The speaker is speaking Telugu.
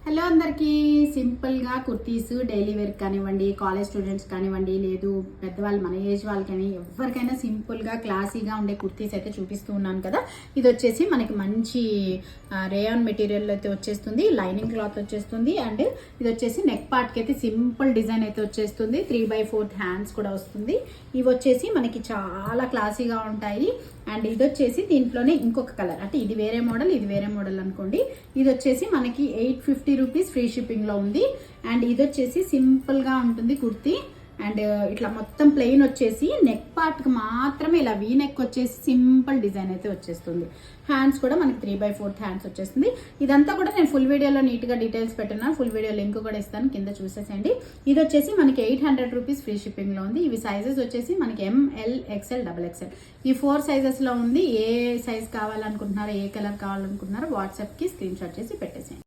హలో అందరికీ సింపుల్గా కుర్తీస్ డైలీ వేర్ కానివ్వండి, కాలేజ్ స్టూడెంట్స్ కానివ్వండి, లేదు పెద్దవాళ్ళు మన ఏజ్ వాళ్ళకని ఎవరికైనా సింపుల్గా క్లాసీగా ఉండే కుర్తీస్ అయితే చూపిస్తూ ఉన్నాను కదా. ఇది వచ్చేసి మనకి మంచి రేయాన్ మెటీరియల్ అయితే వచ్చేస్తుంది, లైనింగ్ క్లాత్ వచ్చేస్తుంది. అండ్ ఇది వచ్చేసి నెక్ పార్ట్కి అయితే సింపుల్ డిజైన్ అయితే వచ్చేస్తుంది, 3/4 హ్యాండ్స్ కూడా వస్తుంది. ఇవి వచ్చేసి మనకి చాలా క్లాసీగా ఉంటాయి. అండ్ ఇది వచ్చేసి దీంట్లోనే ఇంకొక కలర్, అంటే ఇది వేరే మోడల్, ఇది వేరే మోడల్ అనుకోండి. ఇది వచ్చేసి మనకి 850 రూపీస్ ఫ్రీ షిప్పింగ్ లో ఉంది. అండ్ ఇది వచ్చేసి సింపుల్ గా ఉంటుంది కుర్తీ. అండ్ ఇట్లా మొత్తం ప్లెయిన్ వచ్చేసి నెక్ పార్ట్ కి మాత్రమే ఇలా వీ నెక్ వచ్చేసి సింపుల్ డిజైన్ అయితే వచ్చేస్తుంది. హ్యాండ్స్ కూడా మనకి 3/4 హ్యాండ్స్ వచ్చేస్తుంది. ఇదంతా కూడా నేను ఫుల్ వీడియోలో నీట్ గా డీటెయిల్స్ పెట్టున్నాను, ఫుల్ వీడియో లింక్ కూడా ఇస్తాను, కింద చూసేసేయండి. ఇది వచ్చేసి మనకి 800 రూపీస్ ఫ్రీ షిప్పింగ్ లో ఉంది. ఇవి సైజెస్ వచ్చేసి మనకి ML, XL, XXL ఈ 4 సైజెస్ లో ఉంది. ఏ సైజ్ కావాలనుకుంటున్నారో, ఏ కలర్ కావాలనుకుంటున్నారో వాట్సాప్ కి స్క్రీన్ షాట్ చేసి పెట్టేసేయండి.